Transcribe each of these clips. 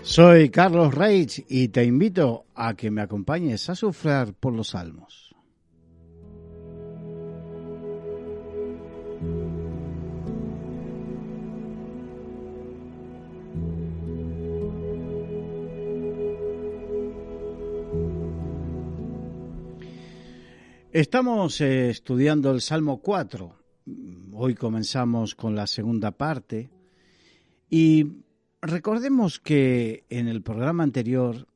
Soy Carlos Reich y te invito a que me acompañes a sufrir por los Salmos. Estamos estudiando el Salmo 4. Hoy comenzamos con la segunda parte y recordemos que en el programa anterior,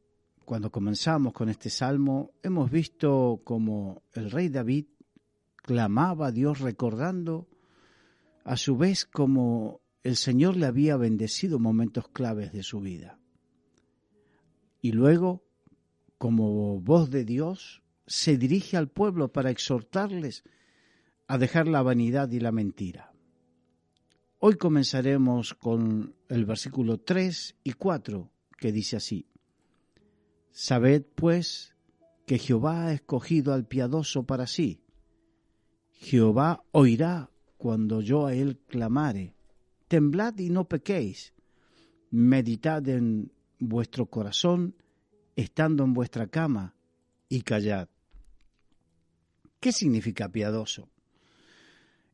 cuando comenzamos con este salmo, hemos visto cómo el rey David clamaba a Dios recordando a su vez cómo el Señor le había bendecido momentos claves de su vida. Y luego, como voz de Dios, se dirige al pueblo para exhortarles a dejar la vanidad y la mentira. Hoy comenzaremos con el versículo 3 y 4, que dice así: Sabed, pues, que Jehová ha escogido al piadoso para sí. Jehová oirá cuando yo a él clamare. Temblad y no pequéis. Meditad en vuestro corazón, estando en vuestra cama, y callad. ¿Qué significa piadoso?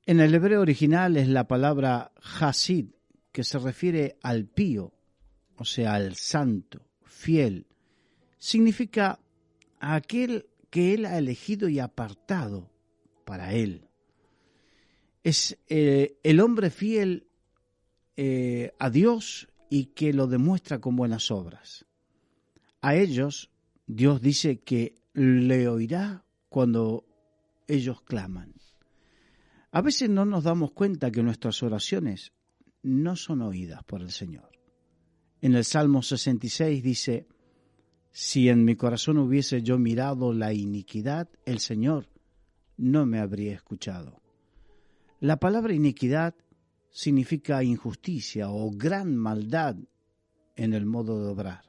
En el hebreo original es la palabra hasid, que se refiere al pío, o sea, al santo, fiel. Significa a aquel que él ha elegido y apartado para él. Es el hombre fiel a Dios y que lo demuestra con buenas obras. A ellos Dios dice que le oirá cuando ellos claman. A veces no nos damos cuenta que nuestras oraciones no son oídas por el Señor. En el Salmo 66 dice: si en mi corazón hubiese yo mirado la iniquidad, el Señor no me habría escuchado. La palabra iniquidad significa injusticia o gran maldad en el modo de obrar.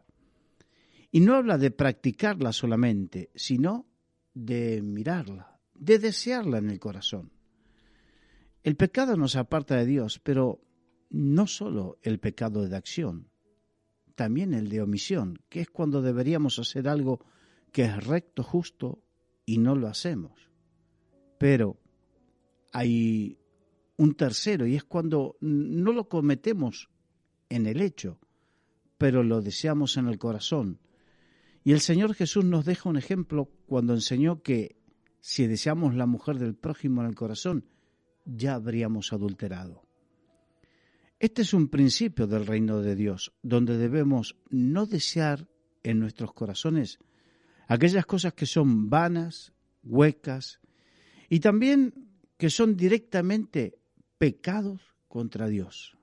Y no habla de practicarla solamente, sino de mirarla, de desearla en el corazón. El pecado nos aparta de Dios, pero no solo el pecado de acción, también el de omisión, que es cuando deberíamos hacer algo que es recto, justo, y no lo hacemos. Pero hay un tercero, y es cuando no lo cometemos en el hecho, pero lo deseamos en el corazón. Y el Señor Jesús nos deja un ejemplo cuando enseñó que si deseamos la mujer del prójimo en el corazón, ya habríamos adulterado. Este es un principio del reino de Dios, donde debemos no desear en nuestros corazones aquellas cosas que son vanas, huecas, y también que son directamente pecados contra Dios.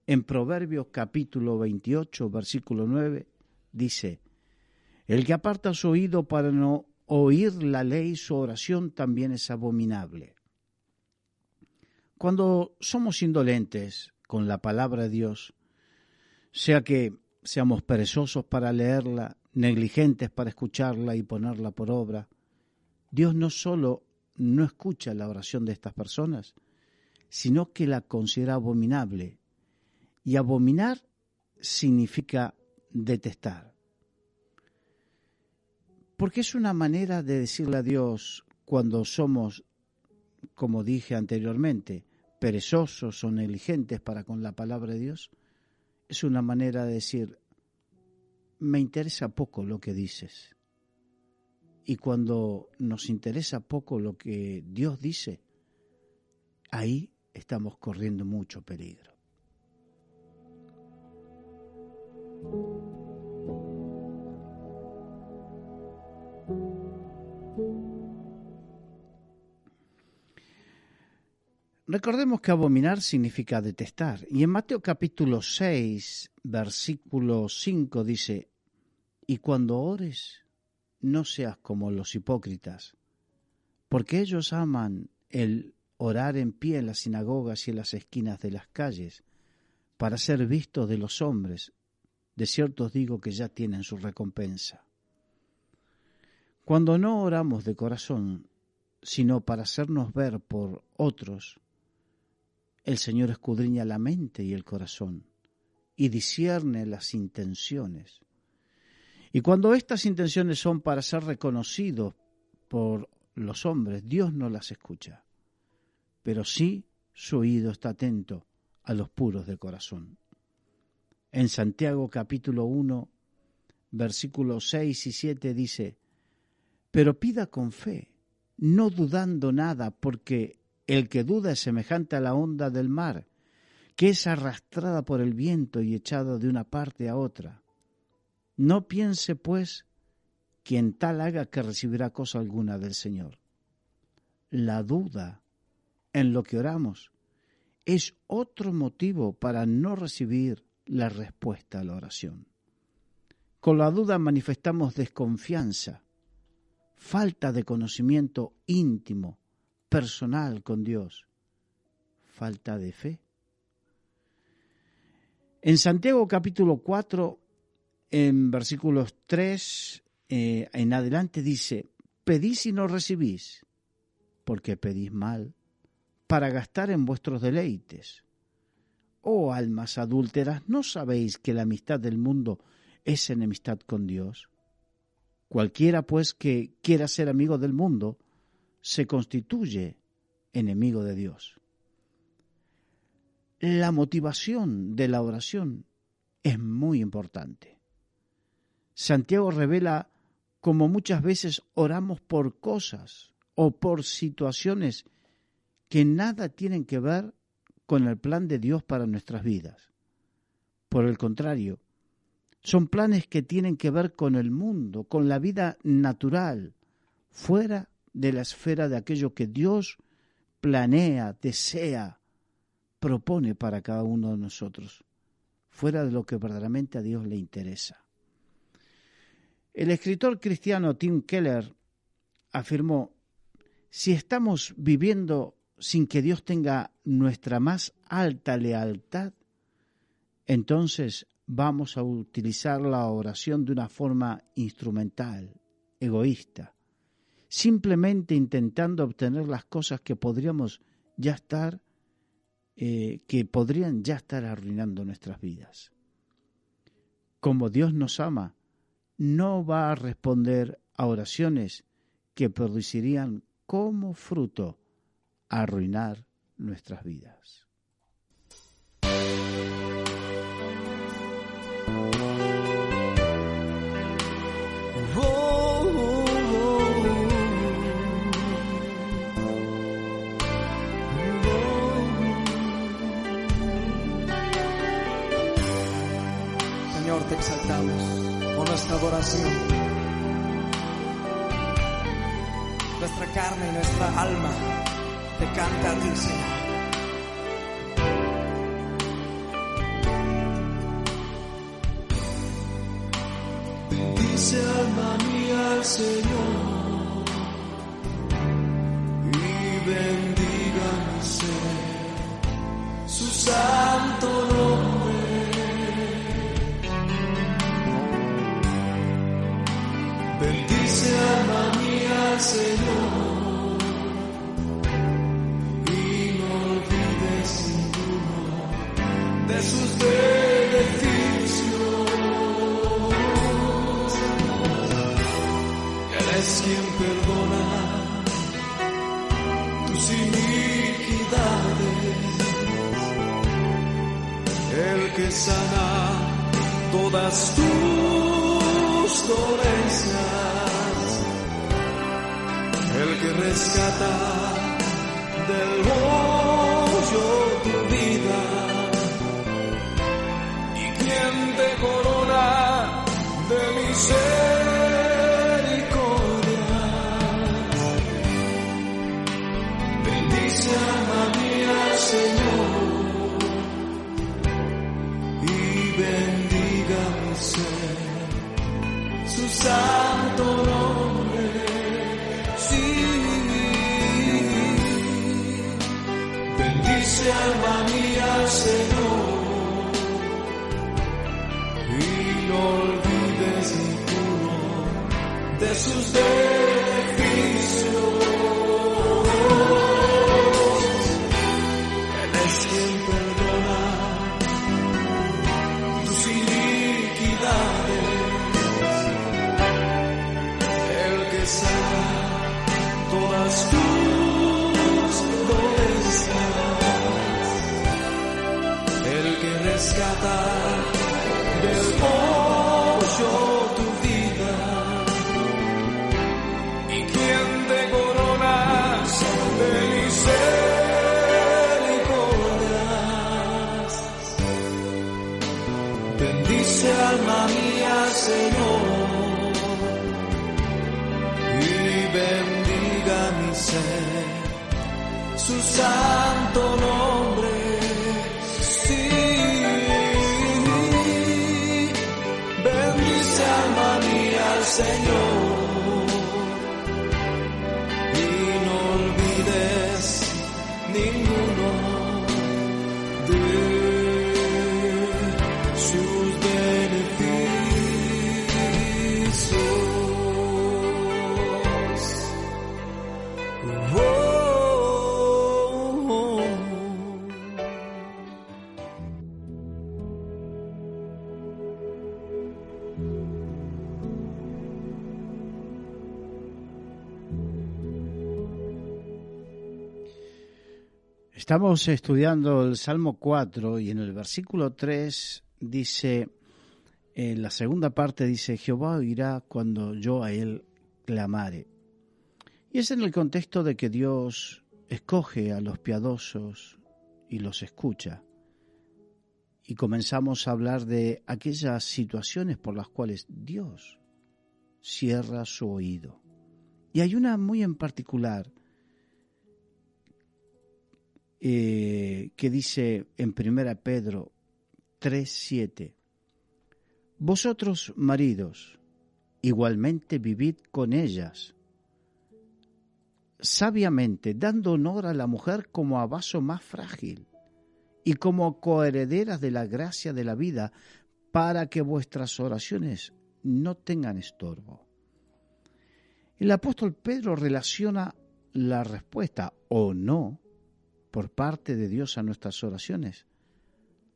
En Proverbios capítulo 28, versículo 9, dice: el que aparta su oído para no oír la ley, su oración también es abominable. Cuando somos indolentes con la palabra de Dios, sea que seamos perezosos para leerla, negligentes para escucharla y ponerla por obra, Dios no solo no escucha la oración de estas personas, sino que la considera abominable. Y abominar significa detestar. Porque es una manera de decirle a Dios cuando somos, como dije anteriormente, perezosos o negligentes para con la palabra de Dios, es una manera de decir: me interesa poco lo que dices. Y cuando nos interesa poco lo que Dios dice, ahí estamos corriendo mucho peligro. Recordemos que abominar significa detestar. Y en Mateo capítulo 6, versículo 5 dice: y cuando ores, no seas como los hipócritas, porque ellos aman el orar en pie en las sinagogas y en las esquinas de las calles, para ser vistos de los hombres. De cierto os digo que ya tienen su recompensa. Cuando no oramos de corazón, sino para hacernos ver por otros, el Señor escudriña la mente y el corazón y discierne las intenciones. Y cuando estas intenciones son para ser reconocidos por los hombres, Dios no las escucha, pero sí su oído está atento a los puros de corazón. En Santiago capítulo 1, versículos 6 y 7 dice: pero pida con fe, no dudando nada, porque el que duda es semejante a la onda del mar, que es arrastrada por el viento y echada de una parte a otra. No piense, pues, quien tal haga que recibirá cosa alguna del Señor. La duda en lo que oramos es otro motivo para no recibir la respuesta a la oración. Con la duda manifestamos desconfianza, falta de conocimiento íntimo, personal con Dios, falta de fe. En Santiago capítulo 4, en versículos 3 en adelante dice: pedís y no recibís, porque pedís mal, para gastar en vuestros deleites. Oh almas adúlteras, ¿no sabéis que la amistad del mundo es enemistad con Dios? Cualquiera, pues, que quiera ser amigo del mundo, se constituye enemigo de Dios. La motivación de la oración es muy importante. Santiago revela cómo muchas veces oramos por cosas o por situaciones que nada tienen que ver con el plan de Dios para nuestras vidas. Por el contrario, son planes que tienen que ver con el mundo, con la vida natural, fuera de la esfera de aquello que Dios planea, desea, propone para cada uno de nosotros, fuera de lo que verdaderamente a Dios le interesa. El escritor cristiano Tim Keller afirmó: si estamos viviendo sin que Dios tenga nuestra más alta lealtad, entonces vamos a utilizar la oración de una forma instrumental, egoísta, simplemente intentando obtener las cosas que podrían ya estar arruinando nuestras vidas. Como Dios nos ama, no va a responder a oraciones que producirían como fruto arruinar nuestras vidas. Señor, te exaltamos con nuestra adoración. Nuestra carne y nuestra alma te canta a ti, Señor. Bendice alma mía al Señor y bendiga mi ser su santo nombre. Bendice alma mía al Señor y no olvides ninguno de sus beneficios. Él es quien perdona tus iniquidades, el que sana todas tus dolencias, el que rescata del hoyo tu vida y quien te corona de misericordia. Bendice alma mía, Señor, y bendiga mi ser su santo nombre. Sí, bendice alma mía, Señor, y no olvides ninguno de de sus beneficios. Él es quien perdona tus iniquidades, el que sana todas tus dolencias, el que rescata del hoyo tu vida, y quien te coronas de misericordias. Bendice alma mía, Señor, y bendiga mi ser su santo nombre. Sí, bendice alma mía al Señor, y no olvides ninguno de sus beneficios. Estamos estudiando el Salmo 4 y en el versículo 3 dice, en la segunda parte dice, Jehová oirá cuando yo a él clamare. Y es en el contexto de que Dios escoge a los piadosos y los escucha. Y comenzamos a hablar de aquellas situaciones por las cuales Dios cierra su oído. Y hay una muy en particular que dice en 1 Pedro 3:7, vosotros maridos, igualmente vivid con ellas, sabiamente, dando honor a la mujer como a vaso más frágil y como coherederas de la gracia de la vida, para que vuestras oraciones no tengan estorbo. El apóstol Pedro relaciona la respuesta o no por parte de Dios a nuestras oraciones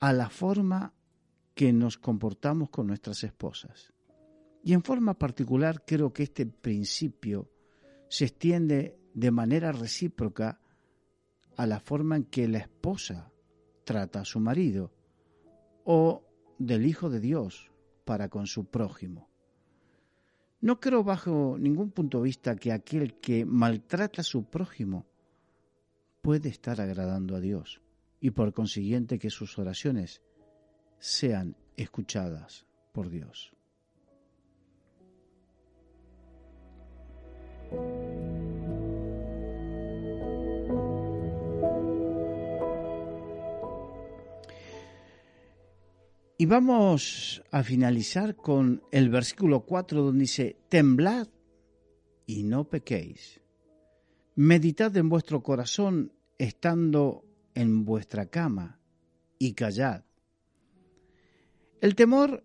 a la forma que nos comportamos con nuestras esposas. Y en forma particular creo que este principio se extiende de manera recíproca a la forma en que la esposa trata a su marido o del Hijo de Dios para con su prójimo. No creo bajo ningún punto de vista que aquel que maltrata a su prójimo puede estar agradando a Dios y por consiguiente que sus oraciones sean escuchadas por Dios. Y vamos a finalizar con el versículo 4 donde dice, temblad y no pequéis. Meditad en vuestro corazón estando en vuestra cama y callad. El temor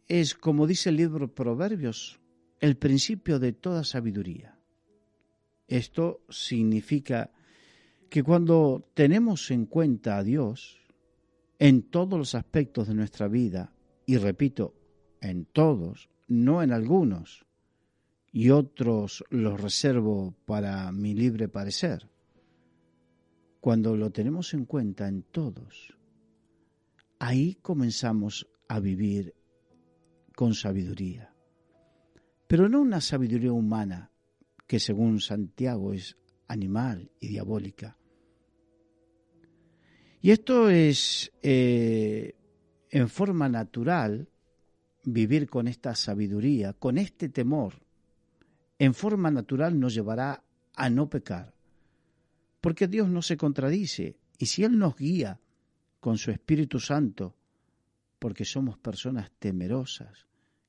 es, como dice el libro de Proverbios, el principio de toda sabiduría. Esto significa que cuando tenemos en cuenta a Dios en todos los aspectos de nuestra vida, y repito, en todos, no en algunos, y otros los reservo para mi libre parecer. Cuando lo tenemos en cuenta en todos, ahí comenzamos a vivir con sabiduría. Pero no una sabiduría humana, que según Santiago es animal y diabólica. Y esto es, en forma natural, vivir con esta sabiduría, con este temor, en forma natural nos llevará a no pecar. Porque Dios no se contradice, y si Él nos guía con su Espíritu Santo, porque somos personas temerosas,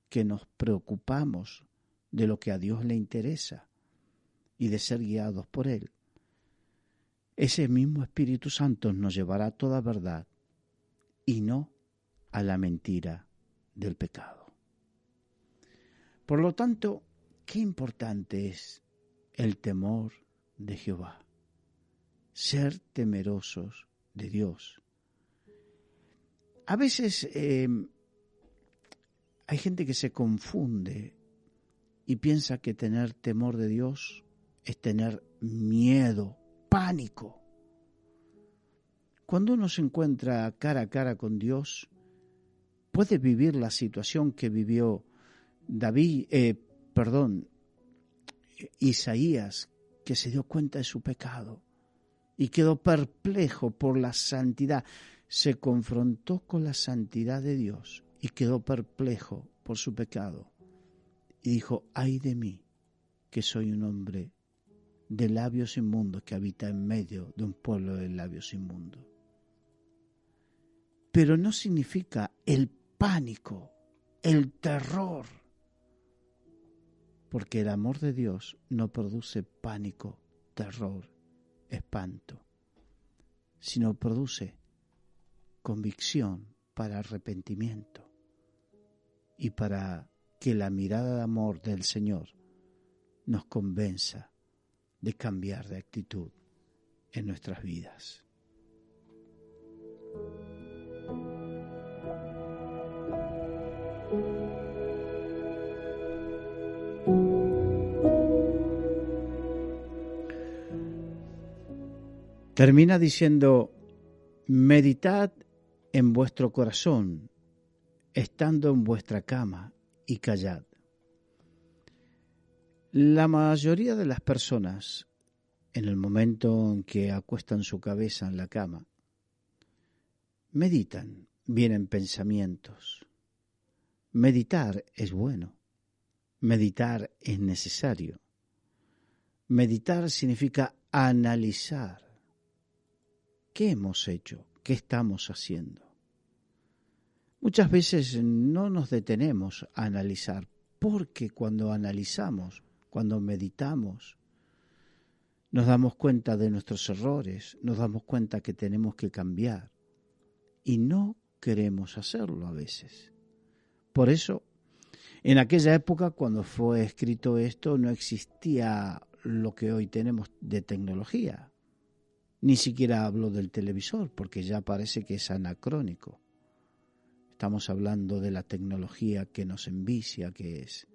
que nos preocupamos de lo que a Dios le interesa y de ser guiados por Él, ese mismo Espíritu Santo nos llevará a toda verdad y no a la mentira del pecado. Por lo tanto, qué importante es el temor de Jehová. Ser temerosos de Dios. A veces hay gente que se confunde y piensa que tener temor de Dios es tener miedo, pánico. Cuando uno se encuentra cara a cara con Dios, puede vivir la situación que vivió Isaías, que se dio cuenta de su pecado y quedó perplejo por la santidad. Se confrontó con la santidad de Dios y quedó perplejo por su pecado. Y dijo, ay de mí, que soy un hombre de labios inmundos que habita en medio de un pueblo de labios inmundos. Pero no significa el pánico, el terror, porque el amor de Dios no produce pánico, terror, espanto, sino produce convicción para arrepentimiento y para que la mirada de amor del Señor nos convenza de cambiar de actitud en nuestras vidas. Termina diciendo, meditad en vuestro corazón, estando en vuestra cama, y callad. La mayoría de las personas, en el momento en que acuestan su cabeza en la cama, meditan, vienen pensamientos. Meditar es bueno, meditar es necesario. Meditar significa analizar. ¿Qué hemos hecho? ¿Qué estamos haciendo? Muchas veces no nos detenemos a analizar, porque cuando analizamos, cuando meditamos, nos damos cuenta de nuestros errores, nos damos cuenta que tenemos que cambiar y no queremos hacerlo a veces. Por eso, en aquella época, cuando fue escrito esto, no existía lo que hoy tenemos de tecnología. Ni siquiera hablo del televisor, porque ya parece que es anacrónico. Estamos hablando de la tecnología que nos envicia, que es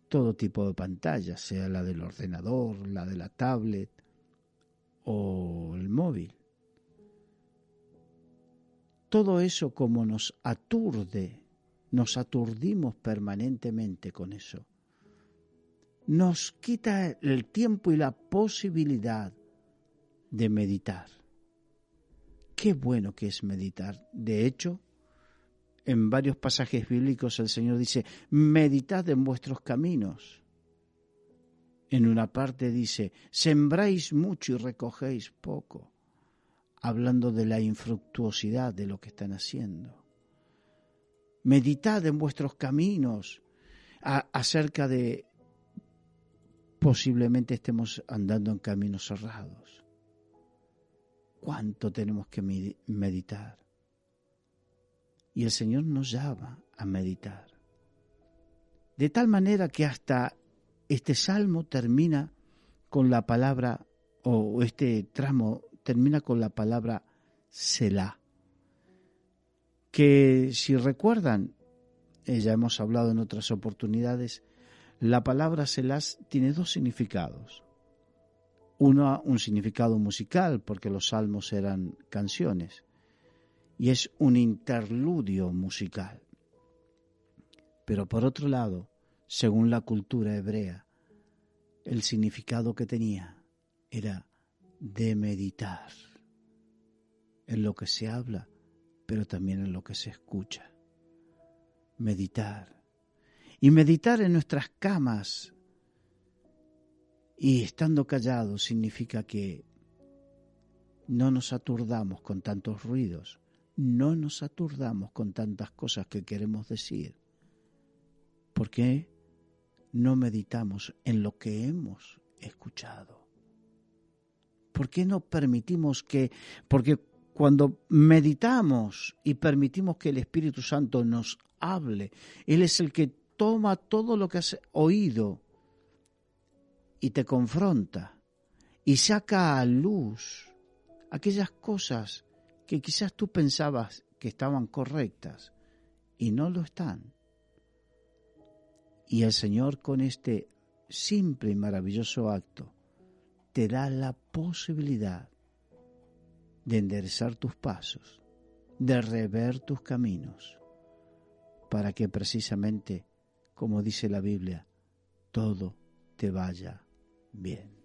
todo tipo de pantallas, sea la del ordenador, la de la tablet o el móvil. Todo eso como nos aturde, nos aturdimos permanentemente con eso. Nos quita el tiempo y la posibilidad de meditar. Qué bueno que es meditar. De hecho, en varios pasajes bíblicos el Señor dice, meditad en vuestros caminos. En una parte dice, sembráis mucho y recogéis poco, hablando de la infructuosidad de lo que están haciendo. Meditad en vuestros caminos, acerca de posiblemente estemos andando en caminos cerrados. ¿Cuánto tenemos que meditar? Y el Señor nos llama a meditar. De tal manera que hasta este salmo termina con la palabra, o este tramo termina con la palabra Selah. Que si recuerdan, ya hemos hablado en otras oportunidades, la palabra Selah tiene dos significados. Uno, un significado musical, porque los salmos eran canciones, y es un interludio musical. Pero por otro lado, según la cultura hebrea, el significado que tenía era de meditar en lo que se habla, pero también en lo que se escucha. Meditar. Y meditar en nuestras camas y estando callados significa que no nos aturdamos con tantos ruidos, no nos aturdamos con tantas cosas que queremos decir. ¿Por qué no meditamos en lo que hemos escuchado? ¿Por qué no permitimos que, porque cuando meditamos y permitimos que el Espíritu Santo nos hable, Él es el que toma todo lo que has oído y te confronta y saca a luz aquellas cosas que quizás tú pensabas que estaban correctas y no lo están. Y el Señor, con este simple y maravilloso acto, te da la posibilidad de enderezar tus pasos, de rever tus caminos, para que precisamente, como dice la Biblia, todo te vaya bien.